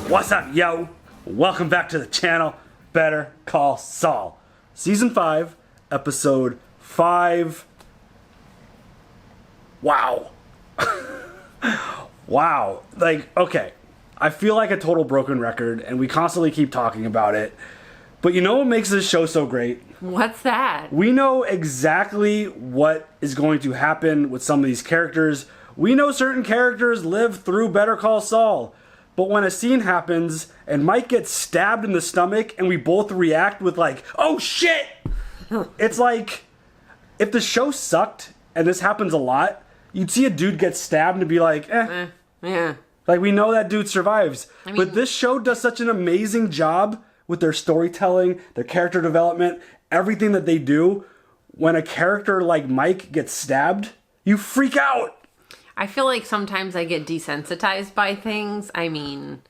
What's up, yo? Welcome back to the channel, Better Call Saul. Season 5, Episode 5. Wow. Wow. Like, okay. I feel like a total broken record, and we constantly keep talking about it. But you know what makes this show so great? What's that? We know exactly what is going to happen with some of these characters. We know certain characters live through Better Call Saul. But when a scene happens and Mike gets stabbed in the stomach and we both react with like, oh shit! It's like, if the show sucked, and this happens a lot, you'd see a dude get stabbed and be like, Yeah. Like, we know that dude survives. I mean, but this show does such an amazing job with their storytelling, their character development, everything that they do. When a character like Mike gets stabbed, you freak out. I feel like sometimes I get desensitized by things. I mean,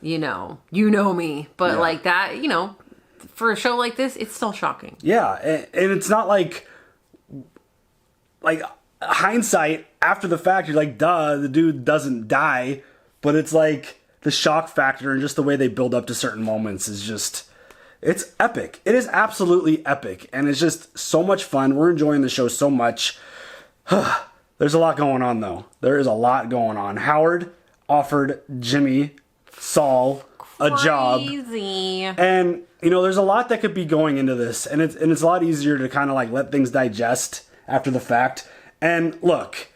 you know me. But like that, for a show like this, it's still shocking. Yeah, and it's not like hindsight after the fact, you're like, duh, the dude doesn't die. But it's like the shock factor and just the way they build up to certain moments is just, it's epic. It is absolutely epic. And it's just so much fun. We're enjoying the show so much. There's a lot going on, though. There is a lot going on. Howard offered Jimmy, Saul, a job. Crazy. And, there's a lot that could be going into this. And it's a lot easier to kind of like let things digest after the fact. And look,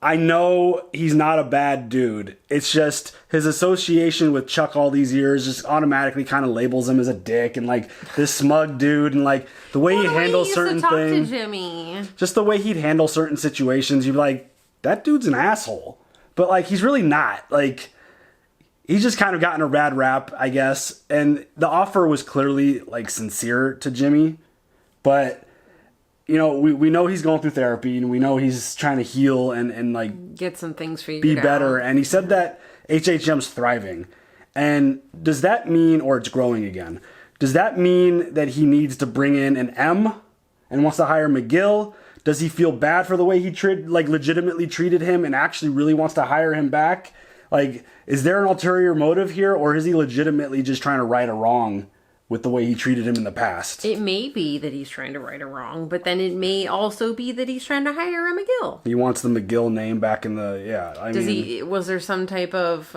I know he's not a bad dude. It's just his association with Chuck all these years just automatically kind of labels him as a dick and like this smug dude, and like the way he handles certain things. Jimmy. Just the way he'd handle certain situations, you'd be like, that dude's an asshole. But like, he's really not. Like, he's just kind of gotten a bad rap, I guess. And the offer was clearly like sincere to Jimmy, but we know he's going through therapy, and we know he's trying to heal and like get some things figured be better. And he said that HHM's thriving. And does that mean, or it's growing again, does that mean that he needs to bring in an M and wants to hire McGill? Does he feel bad for the way he legitimately treated him and actually really wants to hire him back? Like, is there an ulterior motive here, or is he legitimately just trying to right a wrong with the way he treated him in the past? It may be that he's trying to right a wrong, but then it may also be that he's trying to hire a McGill. He wants the McGill name back in the, was there some type of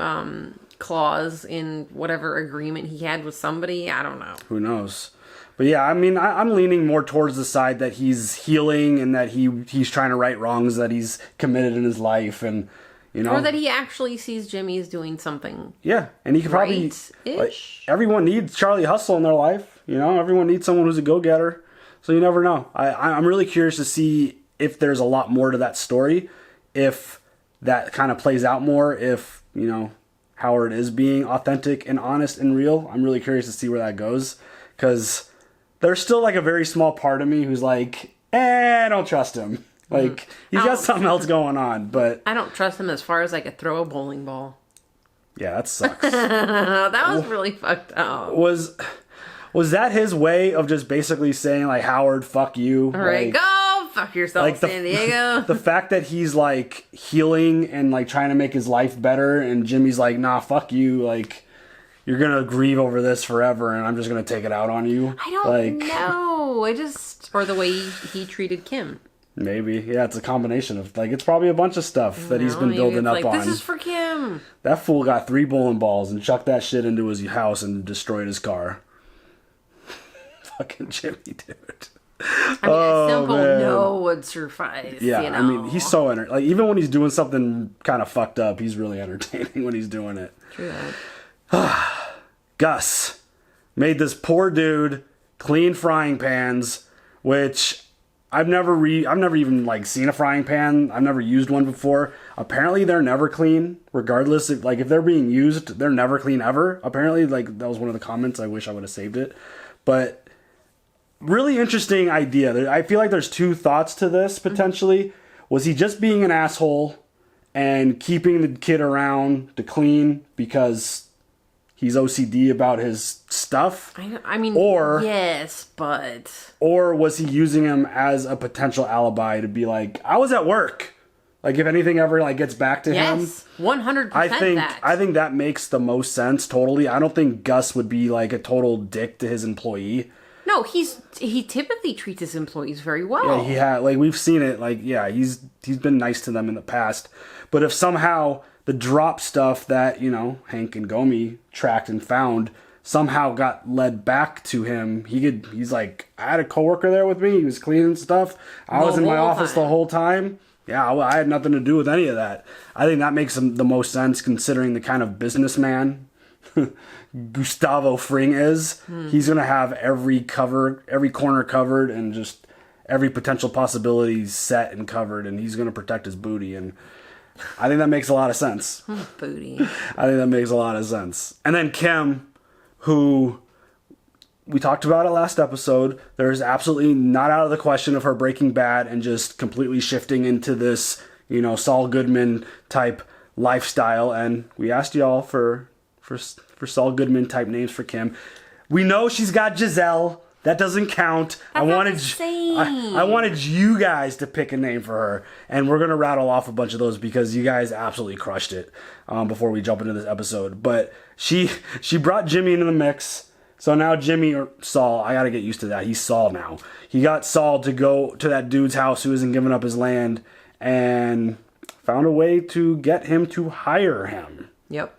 clause in whatever agreement he had with somebody? I don't know. Who knows? But yeah, I'm leaning more towards the side that he's healing and that he's trying to right wrongs that he's committed in his life, and or that he actually sees Jimmy as doing something. Yeah, and he could probably. Like, everyone needs Charlie Hustle in their life. Everyone needs someone who's a go-getter. So you never know. I'm really curious to see if there's a lot more to that story, if that kind of plays out more, if Howard is being authentic and honest and real. I'm really curious to see where that goes, because there's still like a very small part of me who's like, I don't trust him. Like, he's got something else going on, but I don't trust him as far as I could throw a bowling ball. Yeah, that sucks. That was really fucked up. Was that his way of just basically saying, like, Howard, fuck you? All right, go fuck yourself, like San Diego. The fact that he's, like, healing and, like, trying to make his life better, and Jimmy's like, nah, fuck you, like, you're gonna grieve over this forever, and I'm just gonna take it out on you. I don't know. Or the way he treated Kim. Maybe. Yeah, it's a combination of, like, it's probably a bunch of stuff that he's been building up on. This is for Kim. That fool got 3 bowling balls and chucked that shit into his house and destroyed his car. Fucking Jimmy, dude. I mean, a simple no would suffice. Yeah, I mean, he's so even when he's doing something kind of fucked up, he's really entertaining when he's doing it. True that. Gus made this poor dude clean frying pans, which I've never even like seen a frying pan. I've never used one before. Apparently they're never clean, regardless if they're being used, they're never clean ever. Apparently, like, that was one of the comments. I wish I would have saved it. But really interesting idea. I feel like there's 2 thoughts to this potentially. Was he just being an asshole and keeping the kid around to clean because he's OCD about his stuff? I mean, yes, but... Or was he using him as a potential alibi to be like, I was at work. Like if anything ever like gets back to him. Yes, 100%. I think that makes the most sense. Totally. I don't think Gus would be like a total dick to his employee. No, he typically treats his employees very well. Yeah, like we've seen it. Like he's been nice to them in the past. But if somehow the drop stuff that Hank and Gomi tracked and found somehow got led back to him, he's like, I had a coworker there with me. He was cleaning stuff. I was in my office the whole time. Yeah, I had nothing to do with any of that. I think that makes the most sense considering the kind of businessman Gustavo Fring is. He's going to have every corner covered and just every potential possibility set and covered, and he's going to protect his booty. And I think that makes a lot of sense. Booty. I think that makes a lot of sense. And then Kim, who we talked about it last episode, there's absolutely not out of the question of her breaking bad and just completely shifting into this, Saul Goodman type lifestyle. And we asked y'all for Saul Goodman type names for Kim. We know she's got Giselle. That doesn't count. I wanted you guys to pick a name for her, and we're gonna rattle off a bunch of those because you guys absolutely crushed it before we jump into this episode. But she brought Jimmy into the mix. So now Jimmy, or Saul, I gotta get used to that. He's Saul now. He got Saul to go to that dude's house who isn't giving up his land and found a way to get him to hire him. Yep.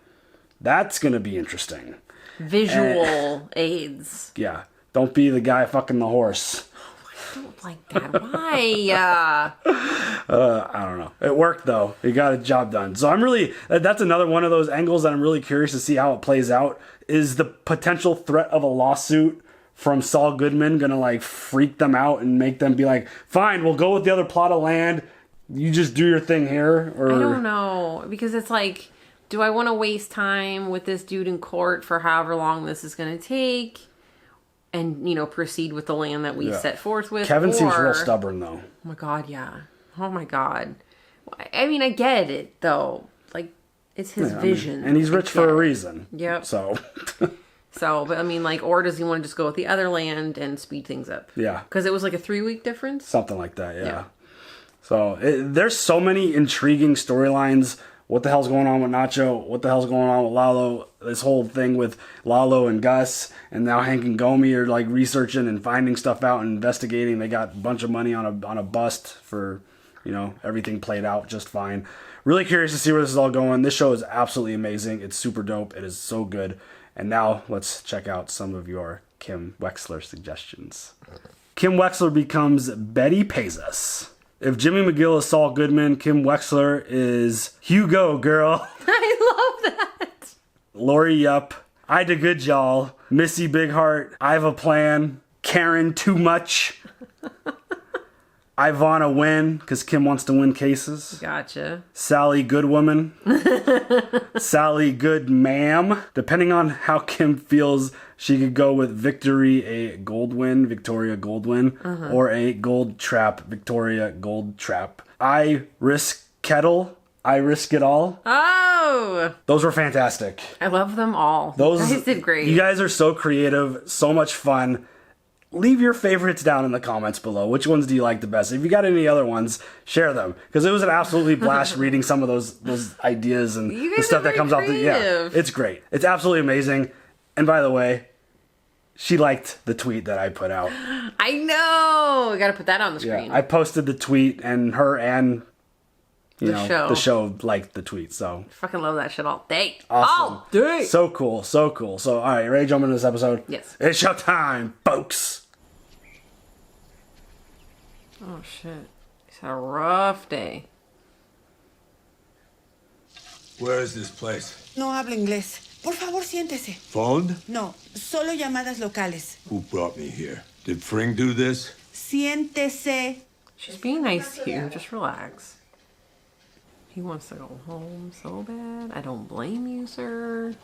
That's gonna be interesting. Visual aids. Yeah. Don't be the guy fucking the horse. I don't like that. Why? I don't know. It worked though. It got a job done. So that's another one of those angles that I'm really curious to see how it plays out. Is the potential threat of a lawsuit from Saul Goodman gonna like freak them out and make them be like, fine, we'll go with the other plot of land. You just do your thing here? Or I don't know. Because it's like, do I want to waste time with this dude in court for however long this is gonna take? And, proceed with the land that we set forth with. Kevin seems real stubborn, though. Oh, my God, yeah. Oh, my God. I mean, I get it, though. Like, it's his vision. And he's rich for a reason. Yep. So, but, I mean, like, or does he want to just go with the other land and speed things up? Yeah. Because it was like a 3-week difference? Something like that, yeah. So, there's so many intriguing storylines. What the hell's going on with Nacho? What the hell's going on with Lalo? This whole thing with Lalo and Gus, and now Hank and Gomi are like researching and finding stuff out and investigating. They got a bunch of money on a bust for, everything played out just fine. Really curious to see where this is all going. This show is absolutely amazing. It's super dope. It is so good. And now let's check out some of your Kim Wexler suggestions. Kim Wexler becomes Betty Pays Us. If Jimmy McGill is Saul Goodman, Kim Wexler is Hugo, girl. I love that. Lori Yupp, Ida Goodjall, Missy Big Heart, I Have a Plan, Karen Too Much, Ivana Win, because Kim wants to win cases. Gotcha. Sally Goodwoman, Sally Good Ma'am. Depending on how Kim feels, she could go with Victoria Goldwyn, or a Gold Trap, Victoria Gold Trap. I Risk Kettle, I Risk It All. Oh! Those were fantastic. I love them all. Those guys did great. You guys are so creative, so much fun. Leave your favorites down in the comments below. Which ones do you like the best? If you got any other ones, share them. Because it was an absolutely blast reading some of those ideas and the stuff that comes off the... Yeah, it's great. It's absolutely amazing. And by the way, she liked the tweet that I put out. I know! I gotta put that on the screen. Yeah, I posted the tweet and her and... the show liked the tweet, so... I fucking love that shit all day. Awesome. All day! So cool, so cool. So, alright, ready to jump into this episode? Yes. It's showtime, folks! Oh, shit. It's a rough day. Where is this place? No hablo inglés. Por favor, siéntese. Phone? No, solo llamadas locales. Who brought me here? Did Fring do this? Siéntese. She's being nice to you. Just relax. He wants to go home so bad. I don't blame you, sir.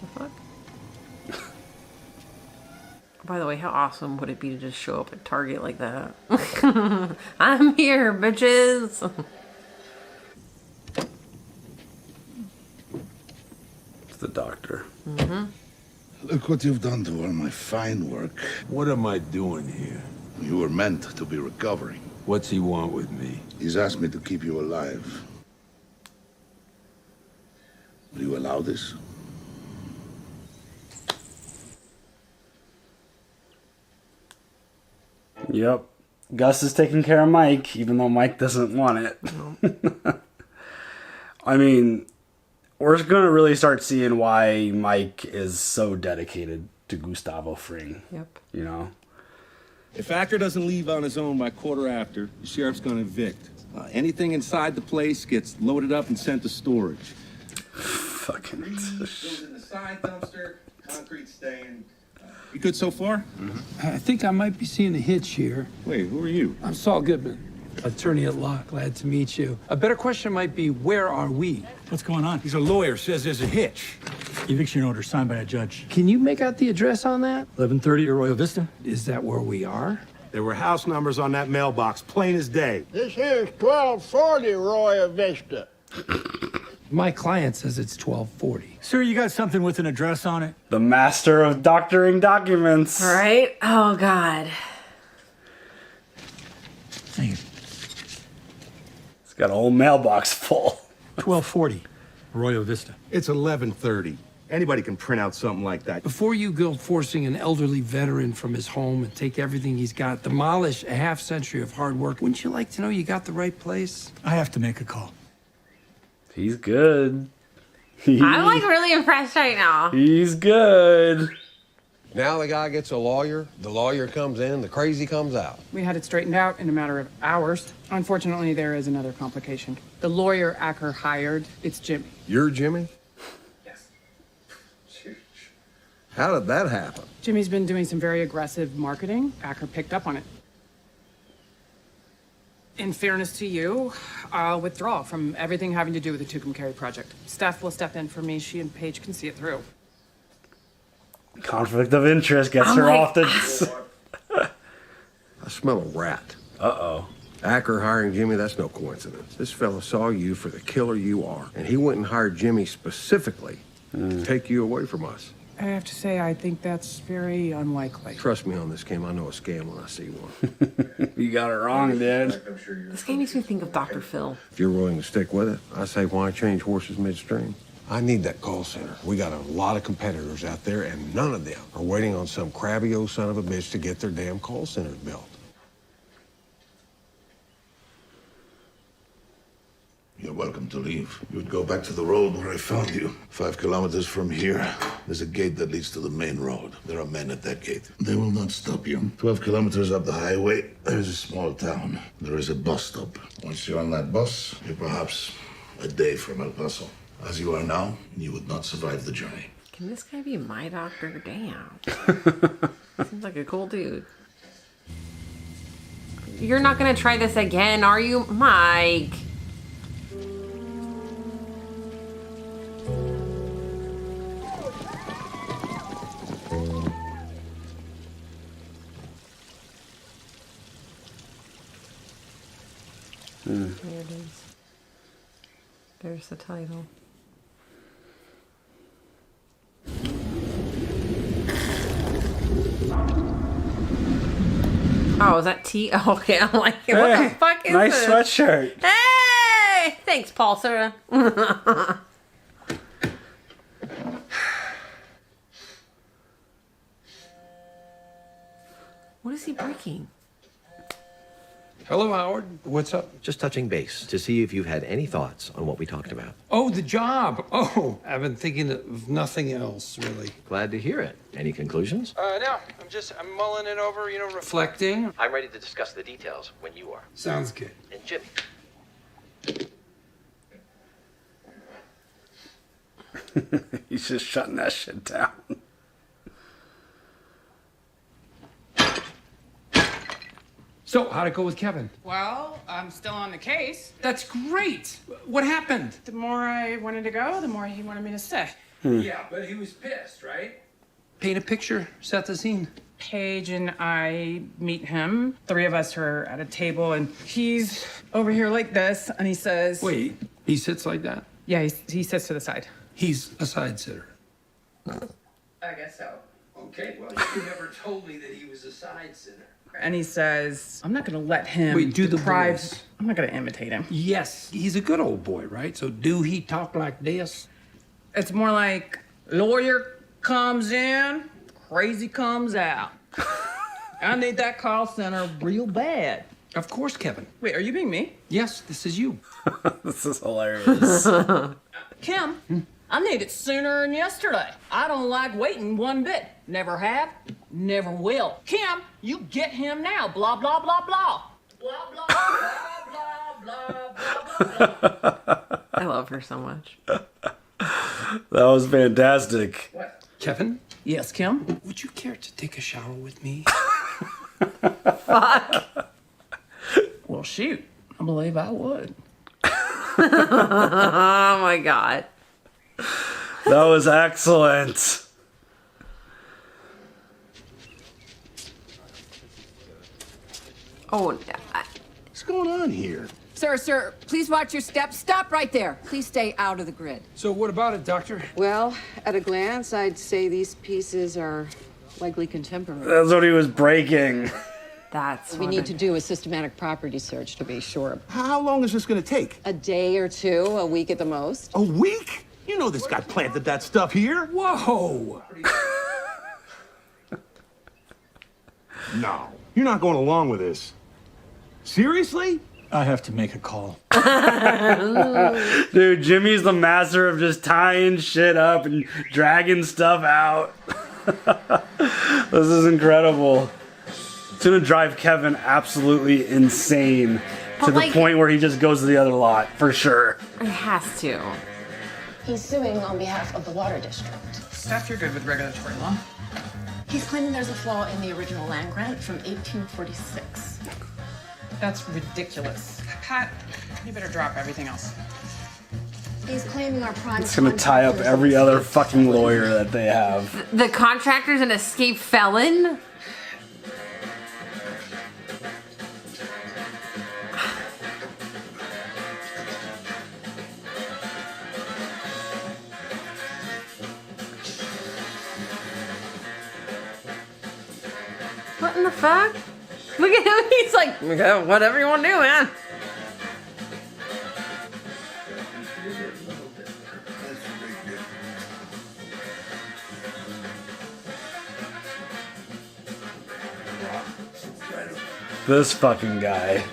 The fuck? By the way, how awesome would it be to just show up at Target like that? I'm here, bitches! It's the doctor. Mm-hmm. Look what you've done to all my fine work. What am I doing here? You were meant to be recovering. What's he want with me? He's asked me to keep you alive. Will you allow this? Yep. Gus is taking care of Mike, even though Mike doesn't want it. I mean, we're going to really start seeing why Mike is so dedicated to Gustavo Fring. Yep. You know? If Acker doesn't leave on his own by quarter after, the sheriff's gonna evict. Anything inside the place gets loaded up and sent to storage. Fucking... Goes in the side dumpster, concrete stain. You good so far? I think I might be seeing a hitch here. Wait, who are you? I'm Saul Goodman, attorney at law. Glad to meet you. A better question might be, where are we? What's going on? He's a lawyer, says there's a hitch. Eviction order signed by a judge. Can you make out the address on that? 1130 Arroyo Vista. Is that where we are? There were house numbers on that mailbox, plain as day. This here's 1240 Royal Vista. My client says it's 1240. Sir, you got something with an address on it? The master of doctoring documents. All right. Oh, God. Thank you. It's got a whole mailbox full. 1240 Arroyo Vista. It's 1130. Anybody can print out something like that. Before you go forcing an elderly veteran from his home and take everything he's got, demolish a half-century of hard work, wouldn't you like to know you got the right place? I have to make a call. He's good. I'm like really impressed right now. He's good. Now the guy gets a lawyer, the lawyer comes in, the crazy comes out. We had it straightened out in a matter of hours. Unfortunately, there is another complication. The lawyer Acker hired, it's Jimmy. You're Jimmy? Yes. How did that happen? Jimmy's been doing some very aggressive marketing. Acker picked up on it. In fairness to you, I'll withdraw from everything having to do with the Tucum Carry project. Steph will step in for me. She and Paige can see it through. Conflict of interest gets her off the... I smell a rat. Uh-oh. Acker hiring Jimmy, that's no coincidence. This fella saw you for the killer you are, and he went and hired Jimmy specifically to take you away from us. I have to say, I think that's very unlikely. Trust me on this, Kim. I know a scam when I see one. You got it wrong, dude. This guy makes me think of Dr. Phil. If you're willing to stick with it, I say why change horses midstream? I need that call center. We got a lot of competitors out there, and none of them are waiting on some crabby old son of a bitch to get their damn call centers built. You're welcome to leave. You would go back to the road where I found you. 5 kilometers from here, there's a gate that leads to the main road. There are men at that gate. They will not stop you. 12 kilometers up the highway, there's a small town. There is a bus stop. Once you're on that bus, you're perhaps a day from El Paso. As you are now, you would not survive the journey. Can this guy be my doctor? Damn. Seems like a cool dude. You're not gonna try this again, are you, Mike? There it is. There's the title. Oh, is that T? Oh, okay, I'm like, what the fuck is nice this? Sweatshirt. Hey! Thanks, Paul, sir. What is he breaking? Hello, Howard. What's up? Just touching base to see if you've had any thoughts on what we talked about. Oh, the job. Oh, I've been thinking of nothing else, really. Glad to hear it. Any conclusions? No, I'm mulling it over, reflecting. I'm ready to discuss the details when you are. Sounds good. And Jimmy. He's just shutting that shit down. So, how'd it go with Kevin? Well, I'm still on the case. That's great. What happened? The more I wanted to go, the more he wanted me to stay. Yeah, but he was pissed, right? Paint a picture, set the scene. Paige and I meet him. 3 of us are at a table, and he's over here like this, and he says... Wait, he sits like that? Yeah, he sits to the side. He's a side sitter. I guess so. Okay, well, you never told me that he was a side sinner. And he says, I'm not gonna let him Wait, do the deprive... voice. I'm not gonna imitate him. Yes, he's a good old boy, right? So do he talk like this? It's more like, lawyer comes in, crazy comes out. I need that call center real bad. Of course, Kevin. Wait, are you being me? Yes, this is you. This is hilarious. Kim, I need it sooner than yesterday. I don't like waiting one bit. Never have, never will. Kim, you get him now. Blah, blah, blah, blah. Blah, blah, blah, blah, blah, blah, blah. I love her so much. That was fantastic. What? Kevin, Yes, Kim? would you care to take a shower with me? Fuck. Well, shoot. I believe I would. Oh my god. That was excellent. Oh, What's going on here? Sir, please watch your steps. Stop right there. Please stay out of the grid. So what about it, Doctor? Well, at a glance, I'd say these pieces are likely contemporary. That's what he was breaking. that's We need to do a systematic property search to be sure. How long is this going to take? A day or two, a week at the most. A week? You know this guy planted that stuff here. Whoa! No, you're not going along with this. Seriously? I have to make a call. Dude, Jimmy's the master of just tying shit up and dragging stuff out. This is incredible. It's gonna drive Kevin absolutely insane to the point where he just goes to the other lot, for sure. It has to. He's suing on behalf of the water district. Steph, you're good with regulatory law. He's claiming there's a flaw in the original land grant from 1846. That's ridiculous. Pat, you better drop everything else. He's claiming our prime... It's gonna tie up every other fucking lawyer that they have. The contractor's an escaped felon? What in the fuck? Look at him, he's like, okay, whatever you want to do, man. This fucking guy.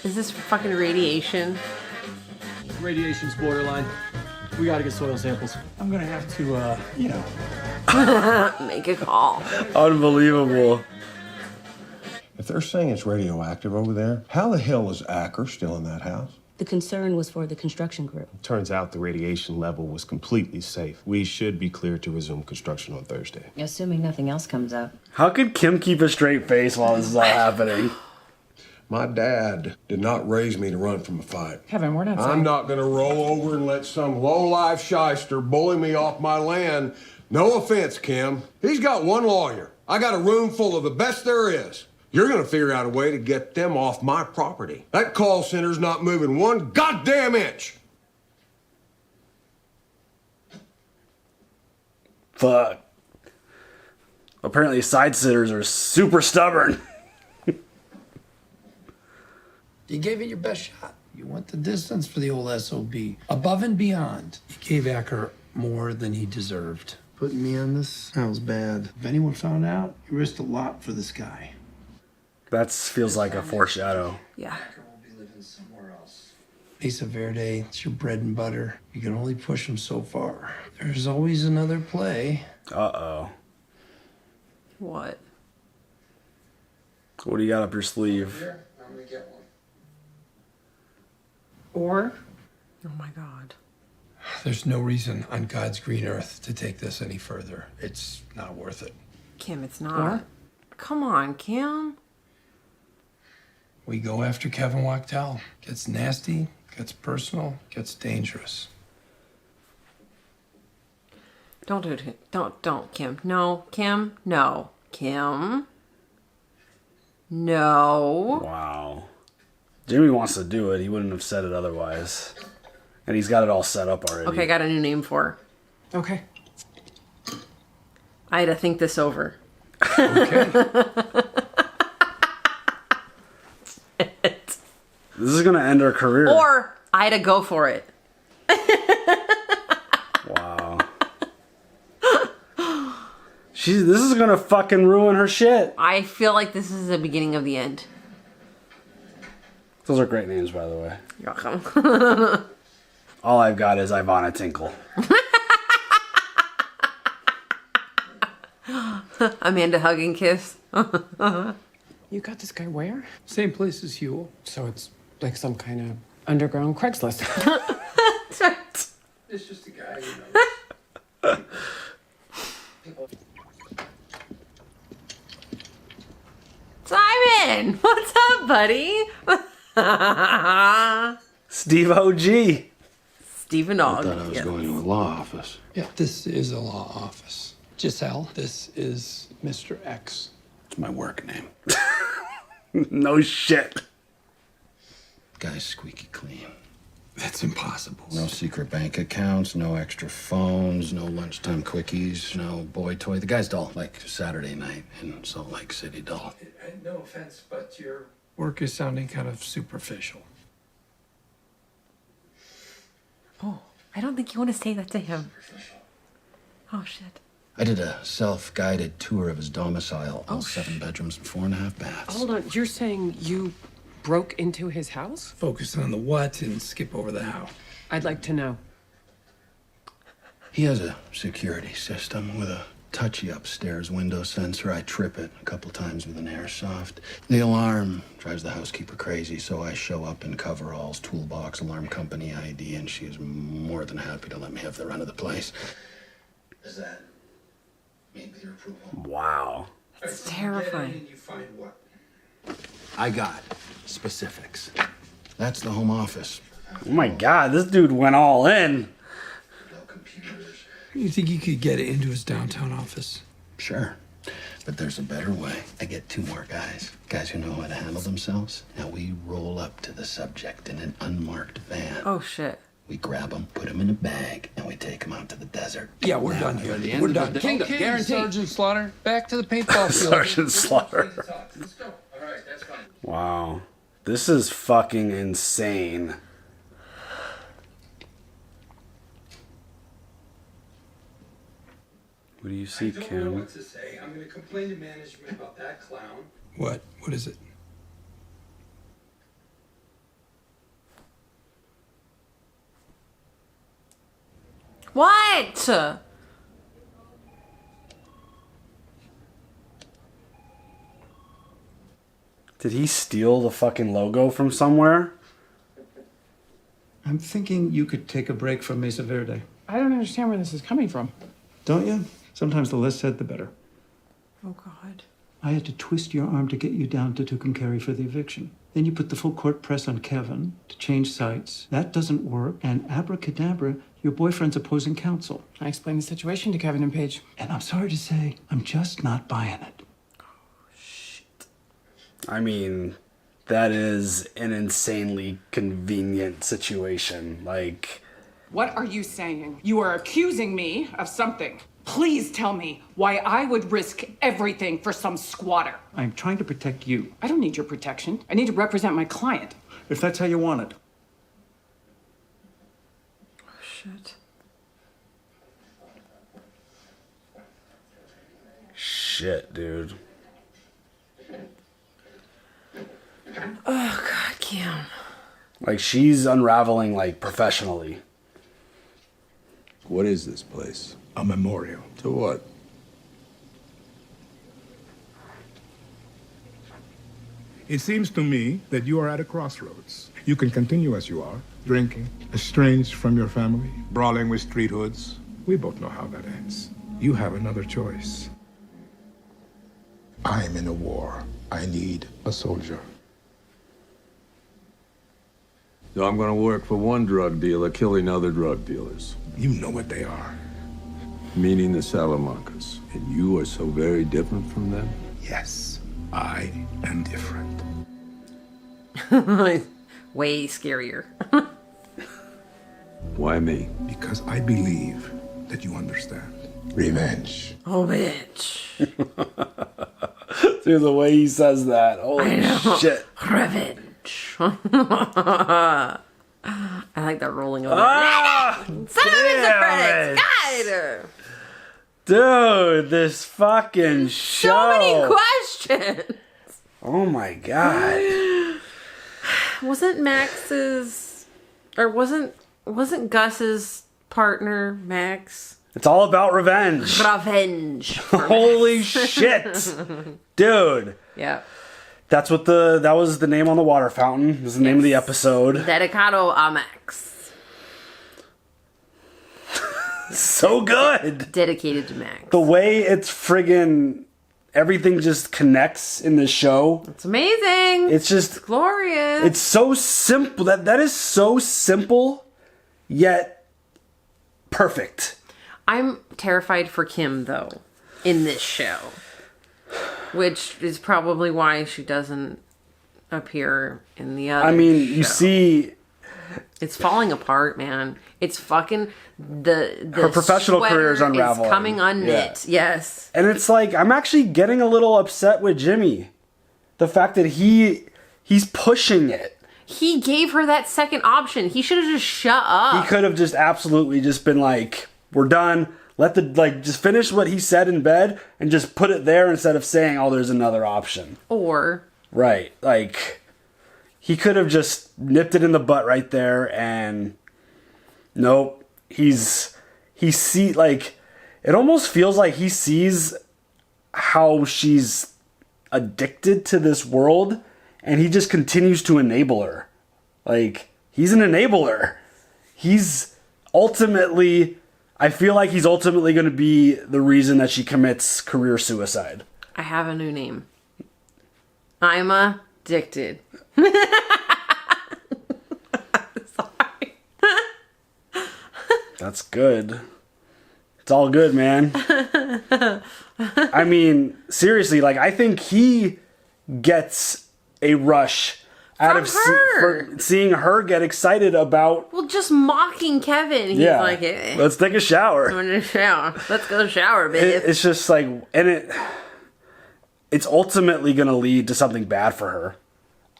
Is this fucking radiation? Radiation's borderline. We gotta get soil samples. I'm gonna have to, you know. Make a call. Unbelievable. If they're saying it's radioactive over there, how the hell is Acker still in that house? The concern was for the construction crew. Turns out the radiation level was completely safe. We should be cleared to resume construction on Thursday. Assuming nothing else comes up. How could Kim keep a straight face while this is all happening? My dad did not raise me to run from a fight. Kevin, we're not saying... I'm not gonna roll over and let some low-life shyster bully me off my land. No offense, Kim. He's got one lawyer. I got a room full of the best there is. You're gonna figure out a way to get them off my property. That call center's not moving one goddamn inch. Fuck. Apparently side sitters are super stubborn. You gave it your best shot. You went the distance for the old SOB. Above and beyond. You gave Acker more than he deserved. Putting me on this sounds bad. If anyone found out, you risked a lot for this guy. That feels like a foreshadow. Yeah. Mesa Verde, it's your bread and butter. You can only push them so far. There's always another play. Uh-oh. What? What do you got up your sleeve? I'm gonna get one. Or? Oh my god. There's no reason on God's green earth to take this any further. It's not worth it. Kim, it's not. Come on, Kim. We go after Kevin Wachtel. Gets nasty, gets personal, gets dangerous. Don't do it. Don't, Kim. No, Kim. No. Kim. No. Wow. Jimmy wants to do it. He wouldn't have said it otherwise. And he's got it all set up already. Okay, I got a new name for her. Okay. I had to think this over. Okay. This is gonna end her career. Or I had to go for it. Wow. This is gonna fucking ruin her shit. I feel like this is the beginning of the end. Those are great names, by the way. You're welcome. All I've got is Ivana Tinkle. Amanda Hug and Kiss. You got this guy where? Same place as Huel. So it's like some kind of underground Craigslist. It's just a guy, you know. Simon! What's up, buddy? Steve OG. Stephen I Og. thought I was going to a law office. Yeah, this is a law office. Giselle, this is Mr. X. It's my work name. No shit. Guy's squeaky clean. That's impossible. No secret bank accounts, no extra phones, no lunchtime quickies, no boy toy. The guy's dull, like Saturday night in Salt Lake City dull. No offense, but your work is sounding kind of superficial. Oh, I don't think you want to say that to him. Oh, shit. I did a self-guided tour of his domicile, all 7 bedrooms and 4.5 baths. Hold on, you're saying you broke into his house? Focus on the what and skip over the how. I'd like to know. He has a security system with a touchy upstairs window sensor. I trip it a couple times with an airsoft. The alarm drives the housekeeper crazy, so I show up in coveralls, toolbox, alarm company ID, and she is more than happy to let me have the run of the place. Does that meet with your approval? Wow. It's terrifying. You find what? I got specifics. That's the home office. Oh my god, this dude went all in. No computers. You think you could get into his downtown office? Sure. But there's a better way. I get 2 more guys. Guys who know how to handle themselves. Now we roll up to the subject in an unmarked van. Oh, shit. We grab him, put him in a bag, and we take him out to the desert. Yeah, we're done here. We're done. Kingdom, Okay, guaranteed. Sergeant Slaughter, back to the paintball field. Sergeant Slaughter. Let's go. All right, that's fine. Wow. This is fucking insane. What do you see, I don't know Kim? what to say. I'm going to complain to management about that clown. What? What is it? What? Did he steal the fucking logo from somewhere? I'm thinking you could take a break from Mesa Verde. I don't understand where this is coming from. Don't you? Sometimes the less said, the better. Oh, God. I had to twist your arm to get you down to Tucumcari for the eviction. Then you put the full court press on Kevin to change sites. That doesn't work. And abracadabra, your boyfriend's opposing counsel. I explained the situation to Kevin and Paige. And I'm sorry to say, I'm just not buying it. I mean, that is an insanely convenient situation. Like, What are you saying? You are accusing me of something. Please tell me why I would risk everything for some squatter. I'm trying to protect you. I don't need your protection. I need to represent my client. If that's how you want it. Oh, shit. shit, dude. Oh, God, Kim. Like, she's unraveling, like, professionally. What is this place? A memorial. To what? It seems to me that you are at a crossroads. You can continue as you are, drinking, estranged from your family, brawling with street hoods. We both know how that ends. You have another choice. I am in a war. I need a soldier. So I'm gonna work for one drug dealer killing other drug dealers. You know what they are. Meaning the Salamancas. And you are so very different from them? Yes, I am different. Way scarier. Why me? Because I believe that you understand. Revenge. Oh, bitch. Dude, the way he says that. Holy shit. Revenge. I like that rolling of Damn it. God. Dude, this fucking show. So many questions. Oh my god. Wasn't Max's, or wasn't Gus's partner Max? It's all about revenge. Revenge. Holy shit. Dude. Yeah. That was the name on the water fountain. It was the name of the episode. Dedicado a Max. So good. Dedicated to Max. The way it's friggin' everything just connects in this show. It's amazing. It's just glorious. It's so simple. That is so simple, yet perfect. I'm terrified for Kim though in this show, which is probably why she doesn't appear in the other. I mean, show. you see, it's falling apart, man. It's fucking the her professional career is sweater unraveling. Is coming unknit. Yeah. Yes. And it's like I'm actually getting a little upset with Jimmy. The fact that he's pushing it. He gave her that second option. He should have just shut up. He could have just absolutely just been like, we're done. Just finish what he said in bed and just put it there instead of saying, oh, there's another option. Or. Right. Like, he could have just nipped it in the butt right there and nope. It almost feels like he sees how she's addicted to this world and he just continues to enable her. Like, he's an enabler. I feel like he's ultimately going to be the reason that she commits career suicide. I have a new name. I'm addicted. That's good. It's all good, man. I mean, seriously, like, I think he gets a rush out of seeing her get excited about. Well, just mocking Kevin. He's like, hey, let's take a shower. I'm gonna shower. Let's go shower, babe. It's just like, and it's ultimately going to lead to something bad for her.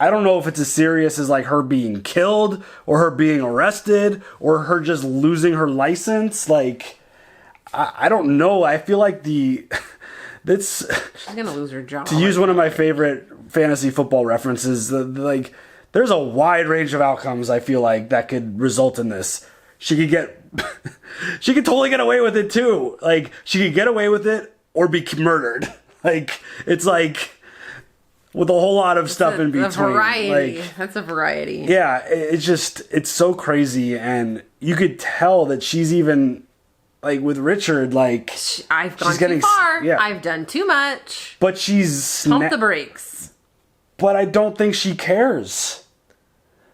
I don't know if it's as serious as like her being killed or her being arrested or her just losing her license. Like, I don't know. I feel like she's gonna lose her job. To use one of my favorite fantasy football references, there's a wide range of outcomes I feel like that could result in this. She could totally get away with it too. Like, she could get away with it or be murdered. Like, it's like with a whole lot of stuff in between. A variety. Like, that's a variety. Yeah, it's so crazy, and you could tell that she's even like with Richard. Like, I've gone too far. Yeah. I've done too much. But she's pump the brakes. But I don't think she cares.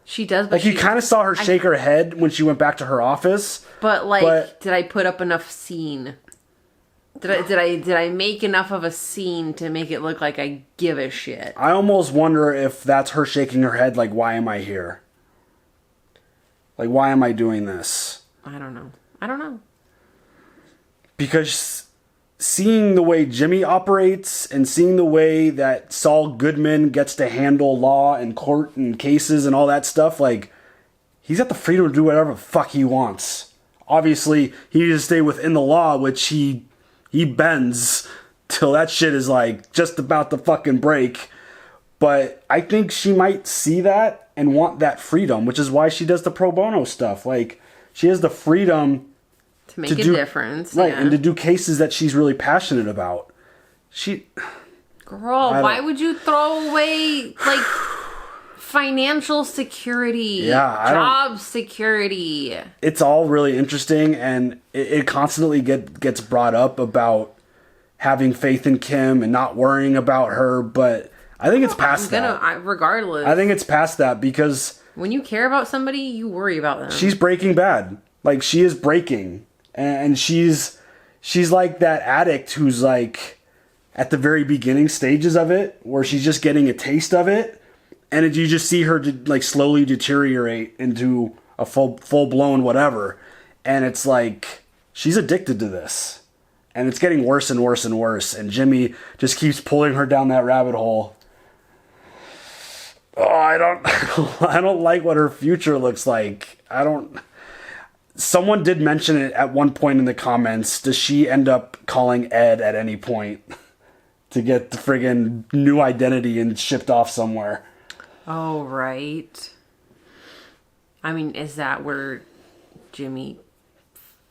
She does. But like, you kind of saw her shake her head when she went back to her office. But did I put up enough scene? Did I make enough of a scene to make it look like I give a shit? I almost wonder if that's her shaking her head like, why am I here? Like, why am I doing this? I don't know. Because seeing the way Jimmy operates and seeing the way that Saul Goodman gets to handle law and court and cases and all that stuff, like, he's got the freedom to do whatever the fuck he wants. Obviously, he needs to stay within the law, which he bends till that shit is like just about to fucking break. But I think she might see that and want that freedom, which is why she does the pro bono stuff. Like, she has the freedom to make a difference, right? Yeah. And to do cases that she's really passionate about. Girl, why would you throw away like financial security, job security? It's all really interesting, and it constantly gets brought up about having faith in Kim and not worrying about her, but I think it's past that. Regardless. I think it's past that, because when you care about somebody, you worry about them. She's Breaking Bad. Like, she is breaking, and she's like that addict who's like at the very beginning stages of it, where she's just getting a taste of it. And you just see her like slowly deteriorate into a full blown whatever, and it's like she's addicted to this. And it's getting worse and worse and worse. And Jimmy just keeps pulling her down that rabbit hole. Oh, I don't like what her future looks like. Someone did mention it at one point in the comments. Does she end up calling Ed at any point to get the friggin' new identity and shipped off somewhere? Oh, right. I mean, is that where Jimmy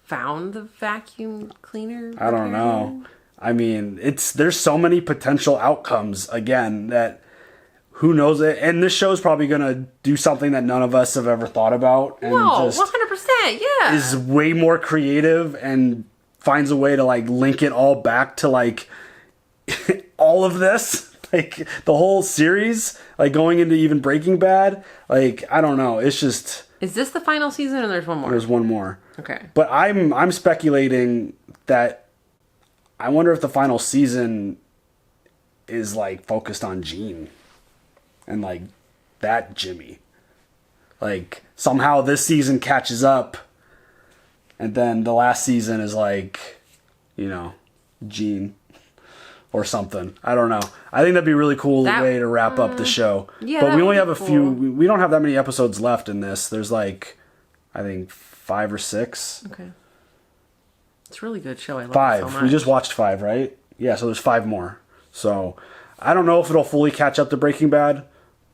found the vacuum cleaner? I don't know. I mean, there's so many potential outcomes again that who knows it. And this show's probably gonna do something that none of us have ever thought about. And no, just 100%, yeah. is way more creative and finds a way to like link it all back to like all of this, like the whole series, like going into even Breaking Bad. Like I don't know. It's just. Is this the final season or there's one more? There's one more. Okay. But I'm speculating that I wonder if the final season is like focused on Gene and like that Jimmy. Like somehow this season catches up and then the last season is like, you know, Gene or something. I don't know. I think that'd be a really cool way to wrap up the show. Yeah, but we only have a cool. few. We don't have that many episodes left in this. There's like, I think 5 or 6. Okay. It's a really good show. I love 5. it so much. We just watched 5, right? Yeah, so there's 5 more. So I don't know if it'll fully catch up to Breaking Bad,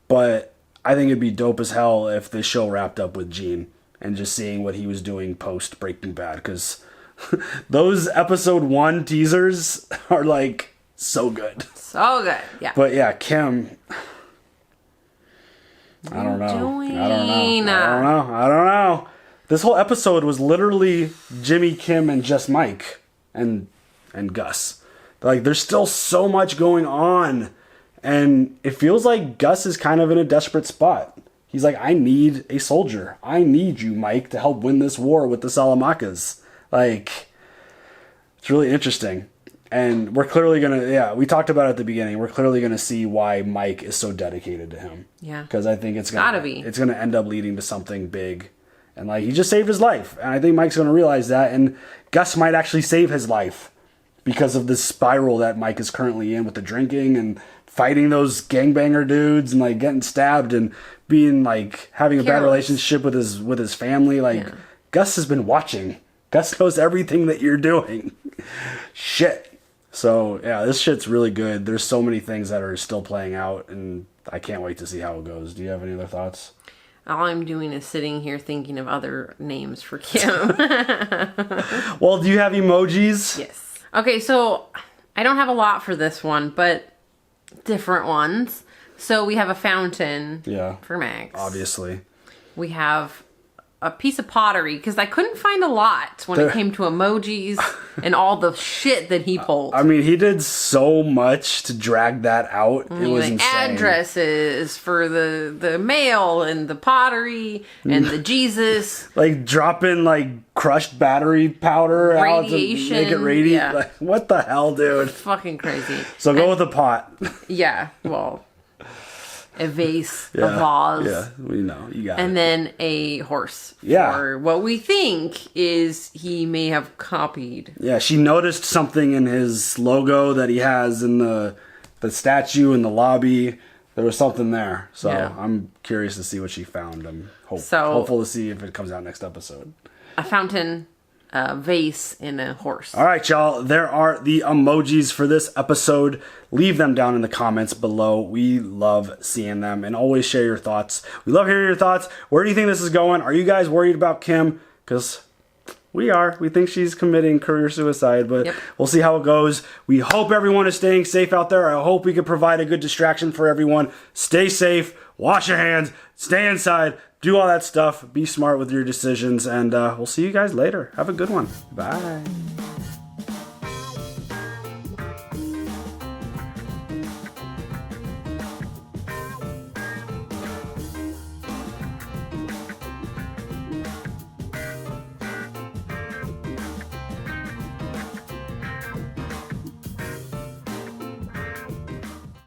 but I think it'd be dope as hell if this show wrapped up with Gene and just seeing what he was doing post Breaking Bad, because those episode 1 teasers are like so good. So good. Yeah. But yeah, Kim. I don't know. I don't know. This whole episode was literally Jimmy, Kim, and just Mike and Gus. Like, there's still so much going on. And it feels like Gus is kind of in a desperate spot. He's like, I need a soldier. I need you, Mike, to help win this war with the Salamakas. Like, it's really interesting. And we're clearly going to, we talked about it at the beginning. We're clearly going to see why Mike is so dedicated to him. Yeah. Because I think it's Gotta going be. to end up leading to something big. And like, he just saved his life. And I think Mike's going to realize that. And Gus might actually save his life because of this spiral that Mike is currently in with the drinking and fighting those gangbanger dudes and like getting stabbed and being like having a bad relationship with his family. Like, Gus has been watching. Gus knows everything that you're doing. Shit. So, yeah, this shit's really good. There's so many things that are still playing out, and I can't wait to see how it goes. Do you have any other thoughts? All I'm doing is sitting here thinking of other names for Kim. Well, do you have emojis? Yes. Okay, so I don't have a lot for this one, but different ones. So we have a fountain for Max. Obviously. We have a piece of pottery, because I couldn't find a lot when it came to emojis and all the shit that he pulled. I mean, he did so much to drag that out. It was insane. Addresses for the mail and the pottery and the Jesus. Like dropping like crushed battery powder out to make it radiate. Yeah. Like, what the hell, dude? Fucking crazy. So go with the pot. Yeah, well, a vase, a vase. Yeah, we know. You got it. And then a horse. Yeah. Or what we think is he may have copied. Yeah, she noticed something in his logo that he has in the statue in the lobby. There was something there. So I'm curious to see what she found. I'm hopeful to see if it comes out next episode. A fountain, a vase, and a horse. All right, y'all. There are the emojis for this episode. Leave them down in the comments below. We love seeing them, and always share your thoughts. We love hearing your thoughts. Where do you think this is going? Are you guys worried about Kim? Because we are. We think she's committing career suicide, but we'll see how it goes. We hope everyone is staying safe out there. I hope we can provide a good distraction for everyone. Stay safe. Wash your hands. Stay inside. Do all that stuff. Be smart with your decisions, and we'll see you guys later. Have a good one. Bye.